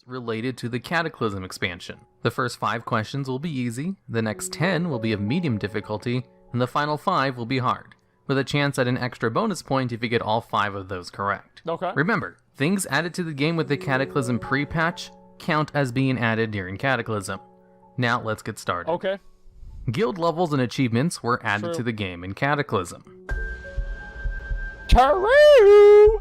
related to the Cataclysm expansion. The first 5 questions will be easy, the next 10 will be of medium difficulty, and the final 5 will be hard, with a chance at an extra bonus point if you get all 5 of those correct. Okay. Remember, things added to the game with the Cataclysm pre-patch count as being added during Cataclysm. Now let's get started. Okay. Guild levels and achievements were added True. to the game in Cataclysm. True.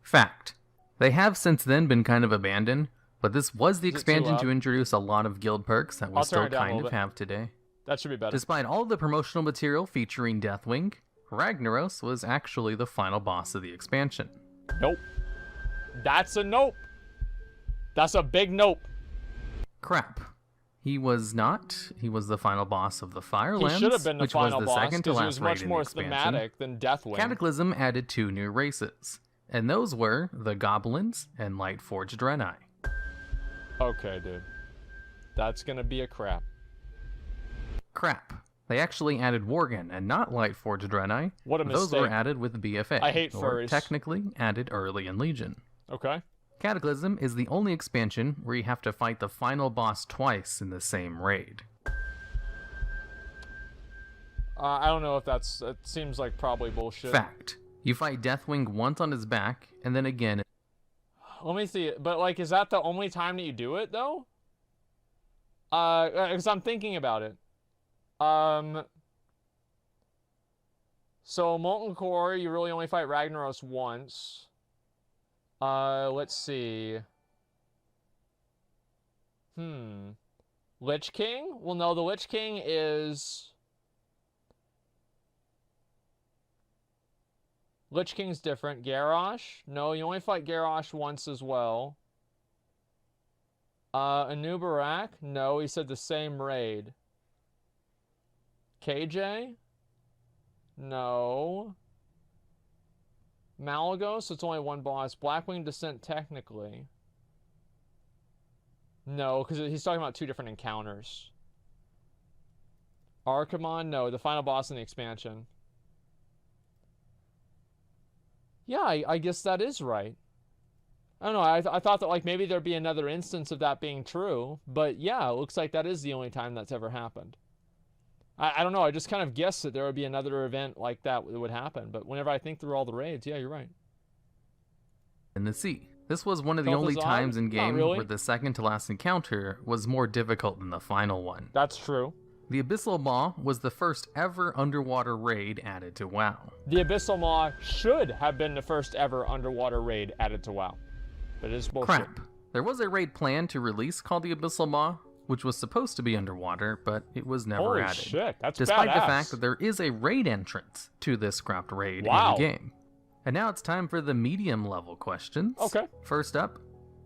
Fact. They have since then been kind of abandoned, but this was the Is it too expansion loud? to introduce a lot of guild perks that we I'll still turn it down a kind little of bit. have today. That should be better. Despite all of the promotional material featuring Deathwing, Ragnaros was actually the final boss of the expansion. Nope. That's a nope. That's a big nope. Crap. He was not. He was the final boss of the Firelands, He should have been the which final was the boss second to because he last was raid much in more the expansion. thematic than Deathwing. Cataclysm added 2 new races, and those were the Goblins and Lightforged Draenei. Okay, dude. That's gonna be a crap. Crap. They actually added Worgen and not Lightforged Draenei. What a Those were mistake. added with BFA. I hate or furries. technically added early in Legion. Okay. Cataclysm is the only expansion where you have to fight the final boss twice in the same raid. I don't know if that's... It seems like probably bullshit. Fact. You fight Deathwing once on his back, and then again. Let me see. But, like, is that the only time that you do it, though? Because I'm thinking about it. So, Molten Core, you really only fight Ragnaros once. Let's see. Lich King? Well, no, the Lich King is... Lich King's different. Garrosh? No, you only fight Garrosh once as well. Anubarak? No, he said the same raid. KJ? No. Malagos? It's only one boss. Blackwing Descent, technically. No, because he's talking about 2 different encounters. Archimon? No, the final boss in the expansion. Yeah, I guess that is right. I don't know, I thought that like maybe there'd be another instance of that being true, but yeah, it looks like that is the only time that's ever happened. I don't know, I just kind of guessed that there would be another event like that would happen, but whenever I think through all the raids, yeah, you're right. In the sea. This was one of the Stealth only is odd? times in Not game really. where the second to last encounter was more difficult than the final one. That's true. The Abyssal Maw was the first ever underwater raid added to WoW. The Abyssal Maw should have been the first ever underwater raid added to WoW. But it is bullshit. Crap. There was a raid planned to release called the Abyssal Maw, which was supposed to be underwater, but it was never Holy added. shit, that's Despite badass. the fact that there is a raid entrance to this scrapped raid Wow. in the game. And now it's time for the medium level questions. Okay. First up,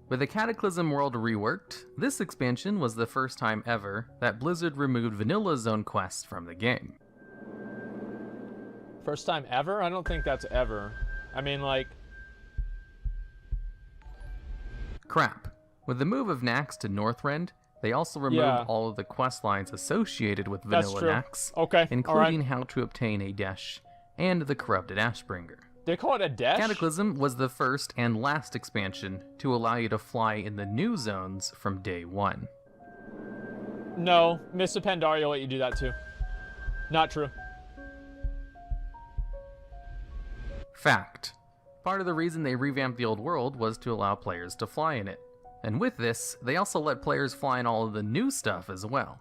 with the Cataclysm world reworked, this expansion was the first time ever that Blizzard removed vanilla zone quests from the game. First time ever? I don't think that's ever. I mean, like... Crap. With the move of Nax to Northrend, they also removed Yeah. all of the quest lines associated with That's vanilla true. Nax, Okay, including alright. how to obtain a Desh and the corrupted Ashbringer. They call it a desh? Cataclysm was the first and last expansion to allow you to fly in the new zones from day 1. No, Mists of Pandaria let you do that too. Not true. Fact. Part of the reason they revamped the old world was to allow players to fly in it. And with this, they also let players fly in all of the new stuff as well,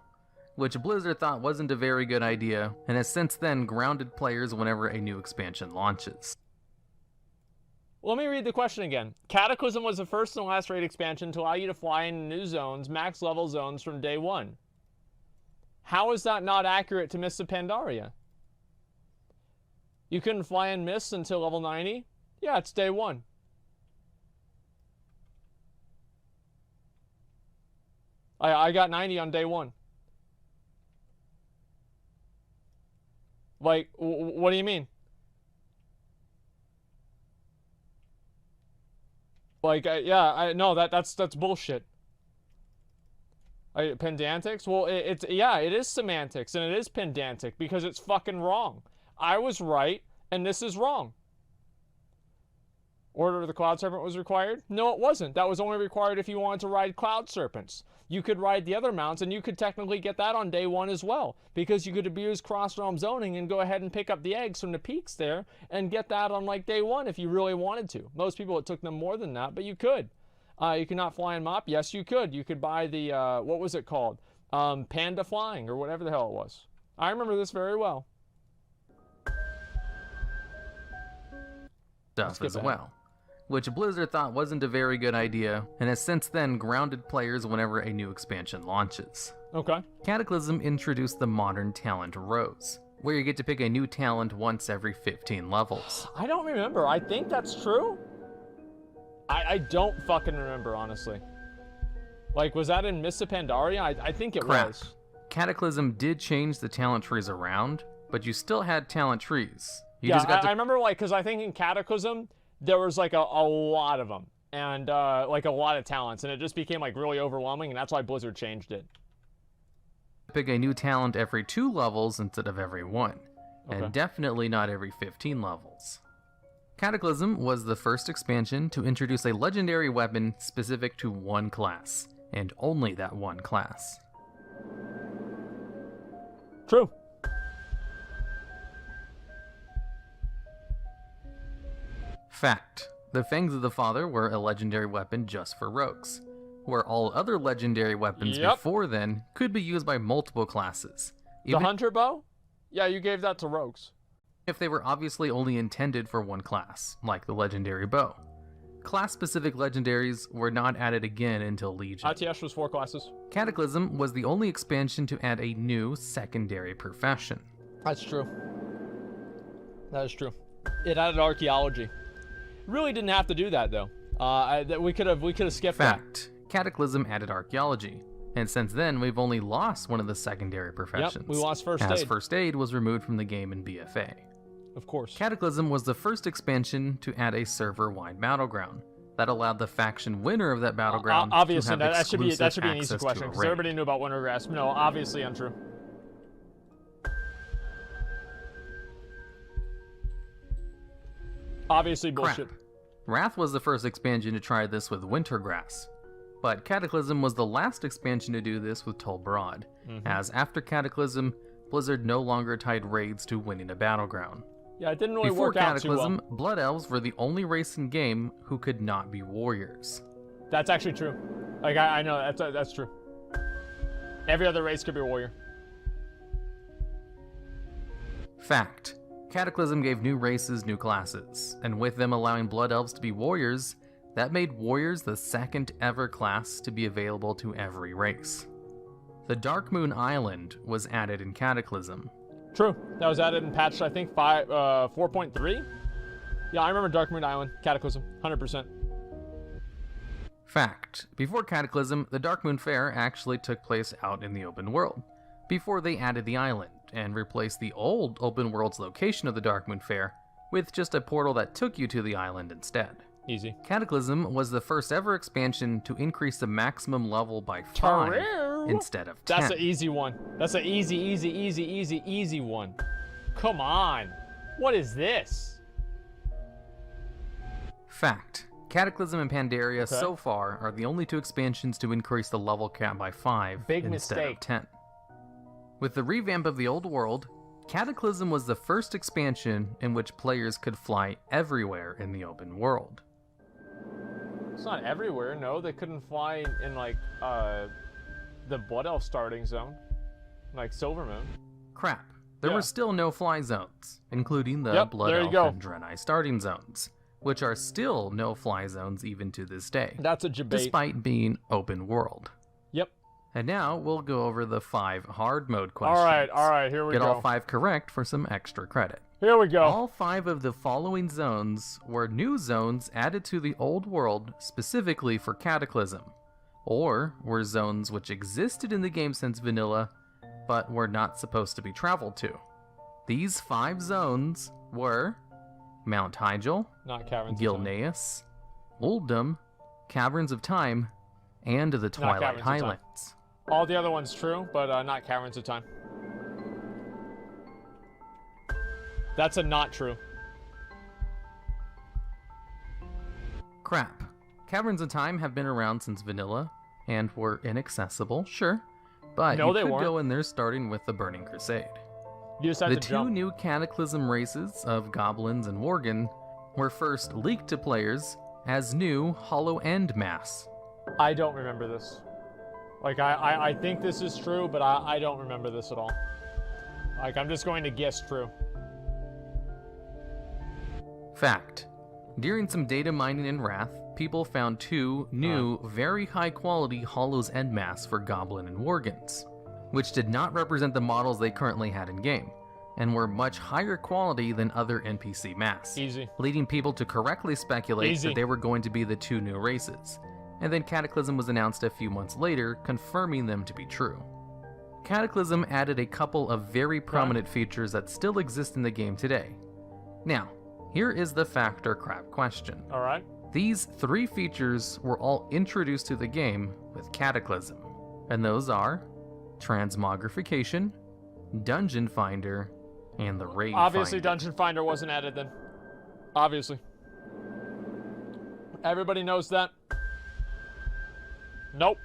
which Blizzard thought wasn't a very good idea, and has since then grounded players whenever a new expansion launches. Let me read the question again. Cataclysm was the first and last raid expansion to allow you to fly in new zones, max level zones from day 1. How is that not accurate to Mists of Pandaria? You couldn't fly in Mists until level 90? Yeah, it's day 1. I got 90 on day 1. Like, what do you mean? Like, no, that's bullshit. Pedantics? Well, it is semantics, and it is pedantic, because it's fucking wrong. I was right, and this is wrong. Order of the Cloud Serpent was required? No, it wasn't. That was only required if you wanted to ride Cloud Serpents. You could ride the other mounts, and you could technically get that on day 1 as well, because you could abuse cross-realm zoning and go ahead and pick up the eggs from the peaks there and get that on like day 1 if you really wanted to. Most people, it took them more than that, but you could. You could not fly in Mop? Yes, you could. You could buy the, what was it called? Panda Flying, or whatever the hell it was. I remember this very well. Stuff as well, which Blizzard thought wasn't a very good idea, and has since then grounded players whenever a new expansion launches. Okay. Cataclysm introduced the modern talent Rose, where you get to pick a new talent once every 15 levels. I don't remember. I think that's true. I don't fucking remember, honestly. Like, was that in Mists of Pandaria? I think it was. Cataclysm did change the talent trees around, but you still had talent trees. You yeah, just got I remember, like, because I think in Cataclysm, there was, like, a lot of them. And, like, a lot of talents. And it just became, like, really overwhelming, and that's why Blizzard changed it. Pick a new talent every 2 levels instead of every 1. Okay. And definitely not every 15 levels. Cataclysm was the first expansion to introduce a legendary weapon specific to one class, and only that one class. True. Fact: the Fangs of the Father were a legendary weapon just for rogues, where all other legendary weapons before then could be used by multiple classes. The Hunter Bow? Yeah, you gave that to rogues. If they were obviously only intended for one class, like the legendary bow. Class-specific legendaries were not added again until Legion. ITS was 4 classes. Cataclysm was the only expansion to add a new secondary profession. That's true. That is true. It added archaeology. Really didn't have to do that though. We could have skipped Fact: Cataclysm added archaeology, and since then we've only lost one of the secondary professions. Yep, we lost first aid. As first aid was removed from the game in BFA. Of course. Cataclysm was the first expansion to add a server-wide battleground that allowed the faction winner of that battleground obviously, to have that should be an easy access question because to a raid. everybody knew about Wintergrass. No, obviously untrue. Obviously bullshit. Crap. Wrath was the first expansion to try this with Wintergrass, but Cataclysm was the last expansion to do this with Tol Barad, as after Cataclysm, Blizzard no longer tied raids to winning a battleground. Yeah, it didn't really Before work out too well. Cataclysm, Blood Elves were the only race in game who could not be warriors. That's actually true. Like, I know, that's true. Every other race could be a warrior. Fact: Cataclysm gave new races new classes, and with them allowing Blood Elves to be warriors, that made warriors the second ever class to be available to every race. The Dark Moon Island was added in Cataclysm. True. That was added in patch, I think, 4.3? Yeah, I remember Dark Moon Island, Cataclysm, 100%. Fact: before Cataclysm, the Dark Moon Fair actually took place out in the open world, before they added the island, and replaced the old open world's location of the Dark Moon Fair with just a portal that took you to the island instead. Easy. Cataclysm was the first ever expansion to increase the maximum level by 5 instead of 10. That's an easy one. That's an easy one. Come on. What is this? Fact: Cataclysm and Pandaria so far are the only 2 expansions to increase the level cap by 5 Big instead mistake. of 10. With the revamp of the old world, Cataclysm was the first expansion in which players could fly everywhere in the open world. It's not everywhere, no. They couldn't fly in like, the Blood Elf starting zone. Like Silvermoon. Crap. There were still no fly zones, including the Blood Elf and Draenei starting zones, which are still no fly zones even to this day. That's a debate. Despite being open world. Yep. And now we'll go over the 5 hard mode questions. All right, here we go. Get all 5 correct for some extra credit. Here we go. All 5 of the following zones were new zones added to the old world specifically for Cataclysm, or were zones which existed in the game since vanilla, but were not supposed to be traveled to. These 5 zones were Mount Hyjal, Not Caverns Gilneas, Uldum, Caverns of Time, and the Twilight Highlands. All the other ones true, but not Caverns of Time. That's a not true. Crap. Caverns of Time have been around since vanilla, and were inaccessible, sure, but No, you they could weren't. go in there starting with the Burning Crusade. You just have The to two jump. new Cataclysm races of Goblins and Worgen were first leaked to players as new Hollow End Mass. I don't remember this. Like, I think this is true, but I don't remember this at all. Like, I'm just going to guess true. Fact. During some data mining in Wrath, people found two new, very high quality Hollow's End Mass for Goblin and Worgens, which did not represent the models they currently had in game, and were much higher quality than other NPC mass, Easy. leading people to correctly speculate Easy. that they were going to be the two new races, and then Cataclysm was announced a few months later, confirming them to be true. Cataclysm added a couple of very prominent features that still exist in the game today. Now, here is the fact or crap question. Alright. These three features were all introduced to the game with Cataclysm, and those are Transmogrification, Dungeon Finder, and the Raid Obviously, Finder. Dungeon Finder wasn't added then. Obviously. Everybody knows that. Nope.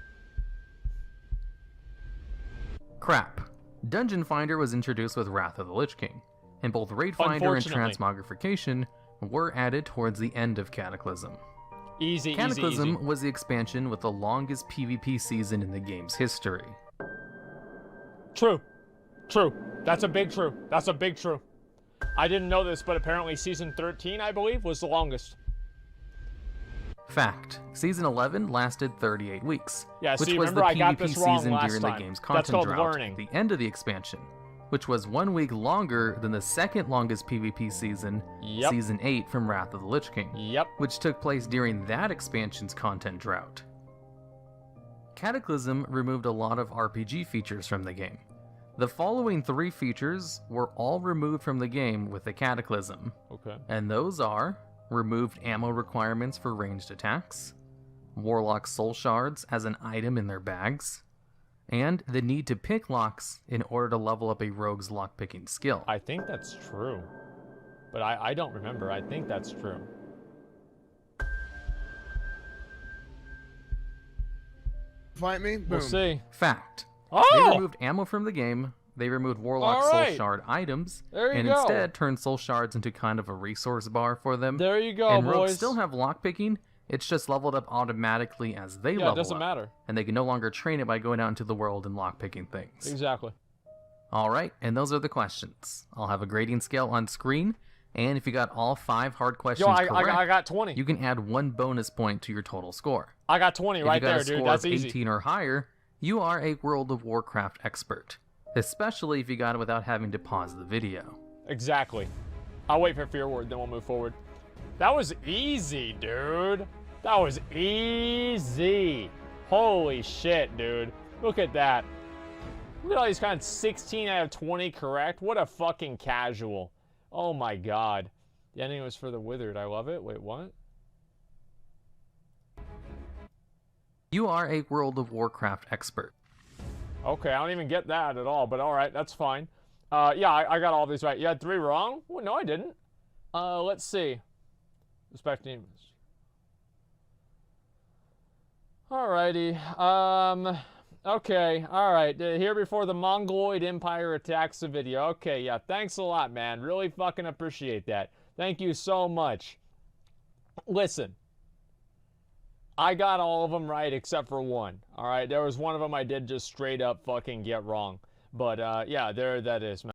Crap. Dungeon Finder was introduced with Wrath of the Lich King, and both Raid Finder and Unfortunately. Transmogrification were added towards the end of Cataclysm. Easy, Cataclysm easy, easy. was the expansion with the longest PvP season in the game's history. True. True. That's a big true. That's a big true. I didn't know this, but apparently season 13, I believe, was the longest. Fact. Season 11 lasted 38 weeks, Yeah, which see, was remember the I got PvP this wrong season last during time. the game's That's content called drought learning. at the end of the expansion, which was 1 week longer than the second longest PvP season, Yep. Season 8 from Wrath of the Lich King, Yep. which took place during that expansion's content drought. Cataclysm removed a lot of RPG features from the game. The following three features were all removed from the game with the Cataclysm, Okay. and those are removed ammo requirements for ranged attacks, Warlock soul shards as an item in their bags, and the need to pick locks in order to level up a rogue's lockpicking skill. I think that's true. But I don't remember. I think that's true. Fight me? Boom. We'll see. Fact. They Oh! removed ammo from the game, they removed Warlock All right. soul shard items, There you and go. instead turned soul shards into kind of a resource bar for them. There you go, and boys. rogues still have lockpicking, it's just leveled up automatically as they Yeah, level it doesn't up. matter. And they can no longer train it by going out into the world and lockpicking things. Exactly. Alright, and those are the questions. I'll have a grading scale on screen, and if you got all 5 hard questions Yo, correct, I got 20. you can add 1 bonus point to your total score. I got 20 If right you got there, a dude. score That's of easy. 18 or higher, you are a World of Warcraft expert, especially if you got it without having to pause the video. Exactly. I'll wait for your word, then we'll move forward. That was easy, dude. That was easy. Holy shit, dude. Look at that. Look at all these kind of 16 out of 20 correct. What a fucking casual. Oh my god. The ending was for the withered. I love it. Wait, what? You are a World of Warcraft expert. Okay, I don't even get that at all, but alright, that's fine. Yeah, I got all these right. You had 3 wrong? Well, no, I didn't. Let's see. Respecting. Alrighty. Okay, alright. Here before the Mongoloid Empire attacks the video. Okay, yeah, thanks a lot, man. Really fucking appreciate that. Thank you so much. Listen. I got all of them right except for one. Alright, there was one of them I did just straight up fucking get wrong. But, yeah, there that is, man.